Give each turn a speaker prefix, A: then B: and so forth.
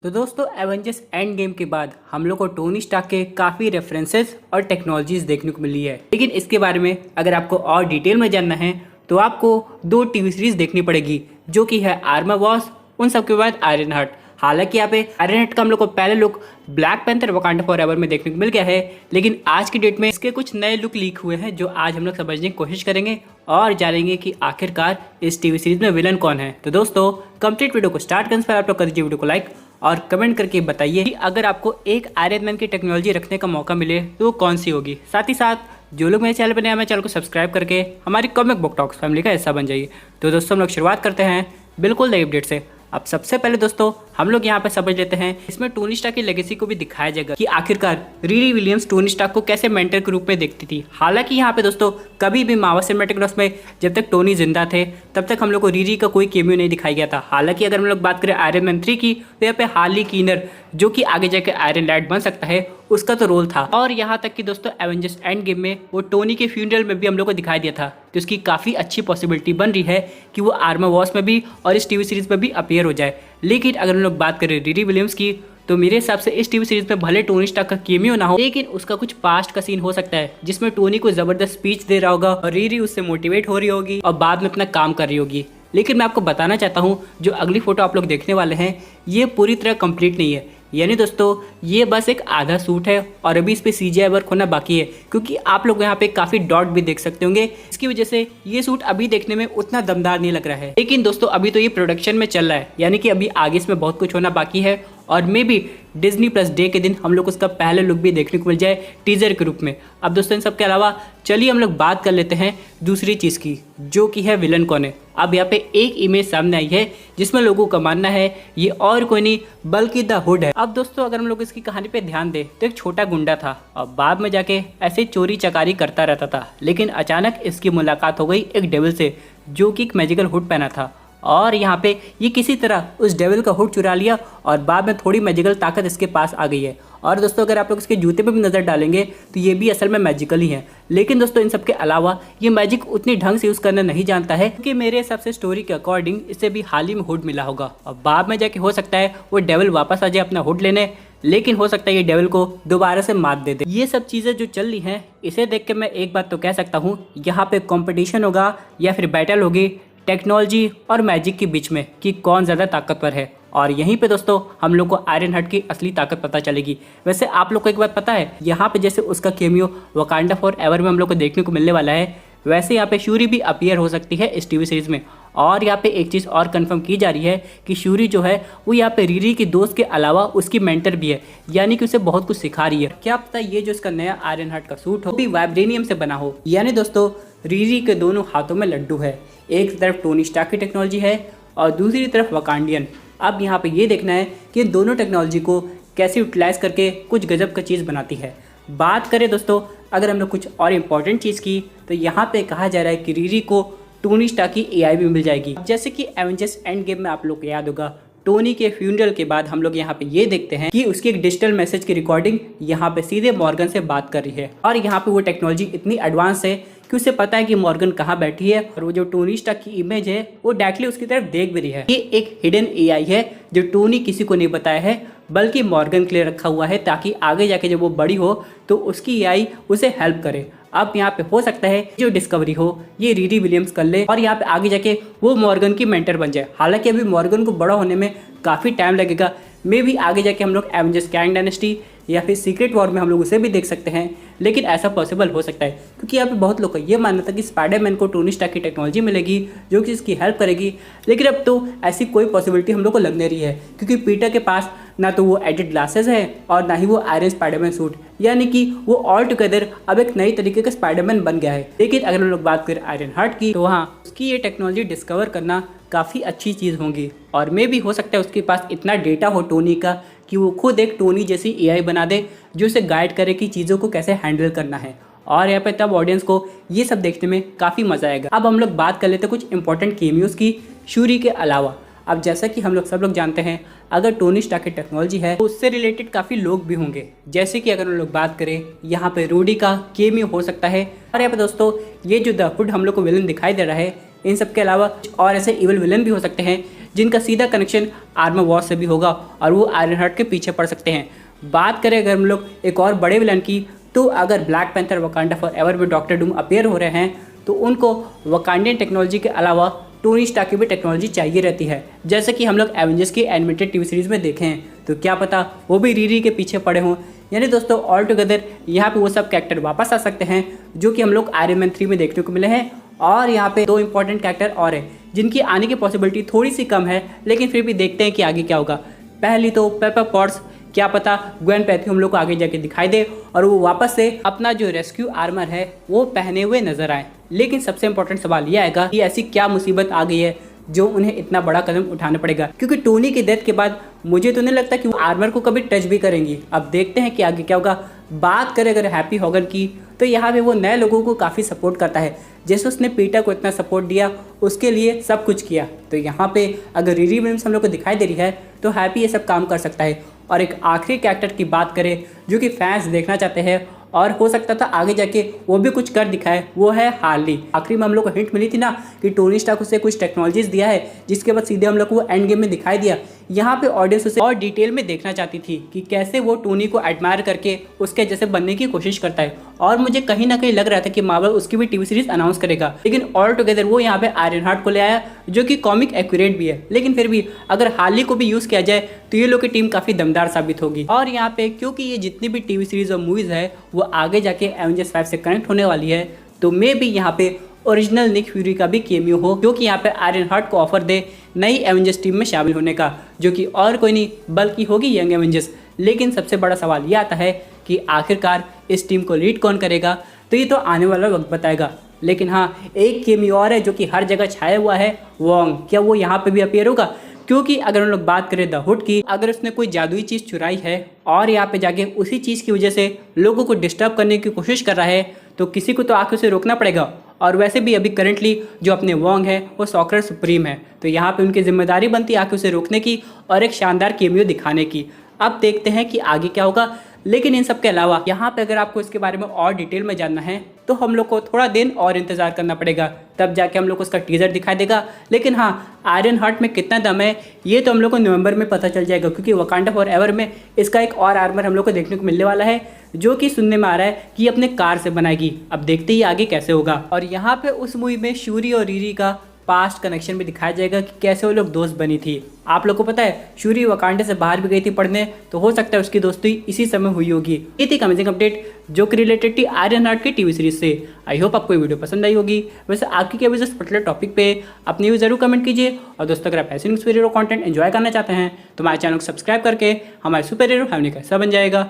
A: तो दोस्तों Avengers end game के बाद हम लोग को टोनी स्टार्क के काफ़ी रेफरेंसेस और टेक्नोलॉजीज देखने को मिली है। लेकिन इसके बारे में अगर आपको और डिटेल में जानना है तो आपको दो टीवी सीरीज देखनी पड़ेगी, जो कि है आर्मर वॉर्स, उन सब के बाद आयरन हार्ट। हालांकि यहाँ पे आयरन हार्ट का हम लोग को पहले look black panther Wakanda forever में देखने को मिल गया है, लेकिन आज की डेट में इसके कुछ नए लुक लीक हुए हैं जो आज हम लोग समझने की कोशिश करेंगे और जानेंगे कि आखिरकार इस टीवी सीरीज में विलन कौन है। तो दोस्तों कंप्लीट वीडियो को स्टार्ट करने से पहले आप लोग कर दीजिए वीडियो को लाइक और कमेंट करके बताइए कि अगर आपको एक आयरन मैन की टेक्नोलॉजी रखने का मौका मिले तो वो कौन सी होगी। साथ ही साथ जो लोग मेरे चैनल पर नए हैं, मेरे चैनल को सब्सक्राइब करके हमारी कॉमिक बुक टॉक्स फैमिली का हिस्सा बन जाइए। तो दोस्तों हम लोग शुरुआत करते हैं बिल्कुल नई अपडेट से। अब सबसे पहले दोस्तों हम लोग यहाँ पे समझ लेते हैं, इसमें टोनी स्टार्क की लेगेसी को भी दिखाया जाएगा कि आखिरकार रीरी विलियम्स टोनी स्टार्क को कैसे मेंटर के रूप में देखती थी। हालांकि यहाँ पे दोस्तों कभी भी मार्वल सिनेमैटिक यूनिवर्स में जब तक टोनी जिंदा थे तब तक हम लोग को रीरी का कोई केमियो नहीं दिखाया गया था। हालांकि अगर हम लोग बात करें आयरन मैन 3 की तो यहाँ पे हार्ली कीनर, जो कि आगे जाकर आयरन लैड बन सकता है, उसका तो रोल था। और यहाँ तक कि दोस्तों एवेंजर्स एंड गेम में वो टोनी के फ्यूनरल में भी हम लोग को दिखाई दिया था, तो उसकी काफ़ी अच्छी पॉसिबिलिटी बन रही है कि वो आर्मर वॉर्स में भी और इस टीवी सीरीज में भी अपीयर हो जाए। लेकिन अगर हम लोग बात करें रीरी विलियम्स की तो मेरे हिसाब से इस टीवी सीरीज में भले टोनी स्टार्क का केमियो ना हो, लेकिन उसका कुछ पास्ट का सीन हो सकता है जिसमें टोनी को जबरदस्त स्पीच दे रहा होगा और रीरी उससे मोटिवेट हो रही होगी और बाद में अपना काम कर रही होगी। लेकिन मैं आपको बताना चाहता हूँ जो अगली फोटो आप लोग देखने वाले हैं ये पूरी तरह कंप्लीट नहीं है, यानी दोस्तों ये बस एक आधा सूट है और अभी इस पे CGI वर्क होना बाकी है, क्योंकि आप लोग यहाँ पे काफ़ी डॉट भी देख सकते होंगे। इसकी वजह से ये सूट अभी देखने में उतना दमदार नहीं लग रहा है। लेकिन दोस्तों अभी तो ये प्रोडक्शन में चल रहा है, यानी कि अभी आगे इसमें बहुत कुछ होना बाकी है और may be Disney plus day के दिन हम लोग उसका पहला लुक भी देखने को मिल जाए टीजर के रूप में। अब दोस्तों इन सब के अलावा चलिए हम लोग बात कर लेते हैं दूसरी चीज़ की, जो कि है विलन कौन है। अब यहाँ पे एक इमेज सामने आई है जिसमें लोगों का मानना है ये और कोई नहीं बल्कि द हुड है। अब दोस्तों अगर हम लोग इसकी कहानी पे ध्यान दें तो एक छोटा गुंडा था और बाद में जाके ऐसे चोरी चकारी करता रहता था, लेकिन अचानक इसकी मुलाकात हो गई एक डेविल से जो कि एक मैजिकल हुड पहना था और यहाँ पे ये किसी तरह उस डेविल का हुड चुरा लिया और बाद में थोड़ी मैजिकल ताकत इसके पास आ गई है। और दोस्तों अगर आप लोग इसके जूते पे भी नज़र डालेंगे तो ये भी असल में मैजिकल ही है। लेकिन दोस्तों इन सब के अलावा ये मैजिक उतनी ढंग से यूज़ करना नहीं जानता है, क्योंकि मेरे हिसाब से स्टोरी के अकॉर्डिंग इसे भी हाल ही में हुड मिला होगा और बाद में जाके हो सकता है वो डेविल वापस आ जाए अपना हुड लेने, लेकिन हो सकता है ये डेविल को दोबारा से मात दे दे। ये सब चीज़ें जो चल रही हैं इसे देख के मैं एक बात तो कह सकता हूँ, यहाँ पे कॉम्पिटिशन होगा या फिर बैटल होगी टेक्नोलॉजी और मैजिक के बीच में कि कौन ज़्यादा ताकतवर है। और यहीं पे दोस्तों हम लोग को आयरन हार्ट की असली ताकत पता चलेगी। वैसे आप लोग को एक बात पता है, यहाँ पे जैसे उसका केमियो वकांडा फॉरएवर में हम लोग को देखने को मिलने वाला है, वैसे यहाँ पे शूरी भी अपीयर हो सकती है इस टीवी सीरीज में। और यहाँ पे एक चीज़ और कंफर्म की जा रही है कि शूरी जो है वो यहाँ पे रीरी की दोस्त के अलावा उसकी मेंटर भी है, यानी कि उसे बहुत कुछ सिखा रही है। क्या पता ये जो इसका नया आयरन हार्ट का सूट हो भी वाइब्रेनियम से बना हो। यानी दोस्तों रीरी के दोनों हाथों में लड्डू है, एक तरफ टोनी स्टार्क की टेक्नोलॉजी है और दूसरी तरफ वकांडियन। अब यहाँ पे ये देखना है कि दोनों टेक्नोलॉजी को कैसे यूटिलाइज करके कुछ गजब का चीज़ बनाती है। बात करें दोस्तों अगर हम लोग कुछ और इम्पोर्टेंट चीज़ की तो यहाँ पे कहा जा रहा है कि रीरी को टोनी स्टार्क की AI भी मिल जाएगी। जैसे कि एवेंजर्स एंड गेम में आप लोग को याद होगा टोनी के फ्यूनरल के बाद हम लोग यहाँ पे ये देखते हैं कि उसकी एक डिजिटल मैसेज की रिकॉर्डिंग यहाँ पे सीधे मॉर्गन से बात कर रही है और यहाँ पे वो टेक्नोलॉजी इतनी एडवांस है कि उसे पता है कि मॉर्गन कहाँ बैठी है और वो जो टोनी स्टार्क की इमेज है वो डायरेक्टली उसकी तरफ देख भी रही है। ये एक हिडन AI है जो टोनी किसी को नहीं बताया है, बल्कि मॉर्गन के लिए रखा हुआ है ताकि आगे जाके जब वो बड़ी हो तो उसकी AI उसे हेल्प करे। अब यहाँ पे हो सकता है जो डिस्कवरी हो ये रीरी विलियम्स कर ले और यहाँ पे आगे जाके वो मॉर्गन की मेंटर बन जाए। हालांकि अभी मॉर्गन को बड़ा होने में काफ़ी टाइम लगेगा, मे भी आगे जाके हम लोग एवेंजर्स कैंग डायनेस्टी या फिर सीक्रेट वॉर में हम लोग उसे भी देख सकते हैं, लेकिन ऐसा पॉसिबल हो सकता है क्योंकि यहाँ पे बहुत लोग का ये मानना था कि स्पाइडरमैन को टोनी स्टार्क की टेक्नोलॉजी मिलेगी जो कि इसकी हेल्प करेगी, लेकिन अब तो ऐसी कोई पॉसिबिलिटी हम लोग को लग नहीं रही है क्योंकि पीटर के पास ना तो वो एडिड ग्लासेस है और ना ही वो आयरन स्पाइडरमैन सूट, यानी कि वो ऑल टुगेदर अब एक नई तरीके का स्पाइडरमैन बन गया है। लेकिन अगर हम लोग बात करें आयरन हार्ट की तो वहाँ उसकी ये टेक्नोलॉजी डिस्कवर करना काफ़ी अच्छी चीज़ होगी और मे भी हो सकता है उसके पास इतना डेटा हो टोनी का कि वो खुद एक टोनी जैसी AI बना दे जो उसे गाइड करे कि चीज़ों को कैसे हैंडल करना है। और यहाँ पे तब ऑडियंस को ये सब देखने में काफ़ी मज़ा आएगा। अब हम लोग बात कर लेते हैं कुछ इंपॉर्टेंट केमियोज की शूरी के अलावा। अब जैसा कि हम लोग सब लोग जानते हैं अगर टोनी स्टार्क की टेक्नोलॉजी है तो उससे रिलेटेड काफ़ी लोग भी होंगे, जैसे कि अगर हम लोग बात करें यहाँ पे रूडी का केमियो हो सकता है। और यहाँ पे दोस्तों ये जो द हुड हम लोग को विलन दिखाई दे रहा है, इन सब के अलावा और ऐसे इवल विलन भी हो सकते हैं जिनका सीधा कनेक्शन आर्मर वॉच से भी होगा और वो आयरन हार्ट के पीछे पड़ सकते हैं। बात करें अगर हम लोग एक और बड़े विलन की, तो अगर ब्लैक पैंथर वकांडा फॉरएवर में डॉक्टर डूम अपीयर हो रहे हैं तो उनको वकांडियन टेक्नोलॉजी के अलावा टोनी स्टार्क की भी टेक्नोलॉजी चाहिए रहती है। जैसे कि हम लोग एवेंजर्स की एनिमेटेड टीवी सीरीज में देखे हैं, तो क्या पता वो भी रीरी के पीछे पड़े हों। यानी दोस्तों ऑल टुगेदर यहाँ पे वो सब कैरेक्टर वापस आ सकते हैं जो कि हम लोग आयरन मैन 3 में देखने को मिले हैं। और यहाँ पे 2 इंपॉर्टेंट कैरेक्टर और हैं जिनकी आने की पॉसिबिलिटी थोड़ी सी कम है, लेकिन फिर भी देखते हैं कि आगे क्या होगा। पहली तो पेपर पॉट्स, क्या पता ग्वेन पैथी हम लोग को आगे जाके दिखाई दे और वो वापस से अपना जो रेस्क्यू आर्मर है वो पहने हुए नजर आए। लेकिन सबसे इंपॉर्टेंट सवाल यह आएगा कि ऐसी क्या मुसीबत आ गई है जो उन्हें इतना बड़ा कदम उठाना पड़ेगा, क्योंकि टोनी की डेथ के बाद मुझे तो नहीं लगता कि वो आर्मर को कभी टच भी करेंगी। अब देखते हैं कि आगे क्या होगा। बात करें अगर हैप्पी हॉगन की, तो यहाँ पे वो नए लोगों को काफ़ी सपोर्ट करता है। जैसे उसने पीटर को इतना सपोर्ट दिया, उसके लिए सब कुछ किया, तो यहाँ पे अगर रीरी विलियम्स हम लोग को दिखाई दे रही है तो हैप्पी ये सब काम कर सकता है। और एक आखिरी कैरेक्टर की बात करें जो कि फैंस देखना चाहते हैं और हो सकता था आगे जाके वो भी कुछ कर दिखाए, वो है हार्ली। आखिरी में हम लोग को हिंट मिली थी ना कि टोनी स्टार्क उसे कुछ टेक्नोलॉजीज दिया है, जिसके बाद सीधे हम लोग को वो एंड गेम में दिखाई दिया। यहाँ पे ऑडियंस उसे और डिटेल में देखना चाहती थी कि कैसे वो टोनी को एडमायर करके उसके जैसे बनने की कोशिश करता है। और मुझे कहीं ना कहीं लग रहा था कि मार्वल उसकी भी टीवी सीरीज अनाउंस करेगा, लेकिन ऑल टुगेदर वो यहाँ पे आयरन हार्ट को ले आया जो कि कॉमिक एक्यूरेट भी है। लेकिन फिर भी अगर हार्ली को भी यूज़ किया जाए तो ये लोग की टीम काफ़ी दमदार साबित होगी। और यहाँ पे क्योंकि ये जितनी भी टीवी सीरीज और मूवीज़ है वो आगे जाके एवेंजर्स 5 से कनेक्ट होने वाली है, तो मे भी यहाँ पे ओरिजिनल निक फ्यूरी का भी केमियो हो, जो कि यहाँ पे आयरन हार्ट को ऑफर दे नई एवेंजर्स टीम में शामिल होने का, जो कि और कोई नहीं बल्कि होगी यंग एवेंजर्स। लेकिन सबसे बड़ा सवाल यह आता है कि आखिरकार इस टीम को लीड कौन करेगा, तो ये तो आने वाला वक्त बताएगा। लेकिन हाँ, एक केमियो और है जो कि हर जगह छाया हुआ है, वोंग। क्या वो यहाँ पे भी अपीयर होगा? क्योंकि अगर हम लोग बात करें द हुड की, अगर उसने कोई जादुई चीज़ चुराई है और यहाँ पे जाके उसी चीज़ की वजह से लोगों को डिस्टर्ब करने की कोशिश कर रहा है, तो किसी को तो आके उसे रोकना पड़ेगा। और वैसे भी अभी करंटली जो अपने वोंग है वो सॉर्सरर सुप्रीम है, तो यहाँ पे उनकी जिम्मेदारी बनती है आके उसे रोकने की और एक शानदार केमियो दिखाने की। अब देखते हैं कि आगे क्या होगा। लेकिन इन सब के अलावा यहाँ पे अगर आपको इसके बारे में और डिटेल में जानना है तो हम लोग को थोड़ा दिन और इंतजार करना पड़ेगा, तब जाके हम लोग को उसका टीजर दिखाई देगा। लेकिन हाँ, आयरन हार्ट में कितना दम है ये तो हम लोग को नवंबर में पता चल जाएगा, क्योंकि वकांडा फॉरएवर में इसका एक और आर्मर हम लोग को देखने को मिलने वाला है, जो कि सुनने में आ रहा है कि अपने कार से बनाएगी। अब देखते ही आगे कैसे होगा। और यहाँ पे उस मूवी में शूरी और रीरी का पास्ट कनेक्शन भी दिखाया जाएगा कि कैसे वो लोग दोस्त बनी थी। आप लोग को पता है शूरी वकांडा से बाहर भी गई थी पढ़ने, तो हो सकता है उसकी दोस्ती इसी समय हुई होगी। ये थी अमेजिंग अपडेट जो कि रिलेटेड थी आयरन हार्ट की टीवी सीरीज से। आई होप आपको ये वीडियो पसंद आई होगी। वैसे आपकी क्या इस पर्टिकुलर टॉपिक पे अपनी व्यू जरूर कमेंट कीजिए। और दोस्तों अगर आप ऐसे सुपर हीरो कंटेंट एंजॉय करना चाहते हैं तो हमारे चैनल को सब्सक्राइब करके हमारे सुपर हीरो फैमिली का हिस्सा बन जाएगा।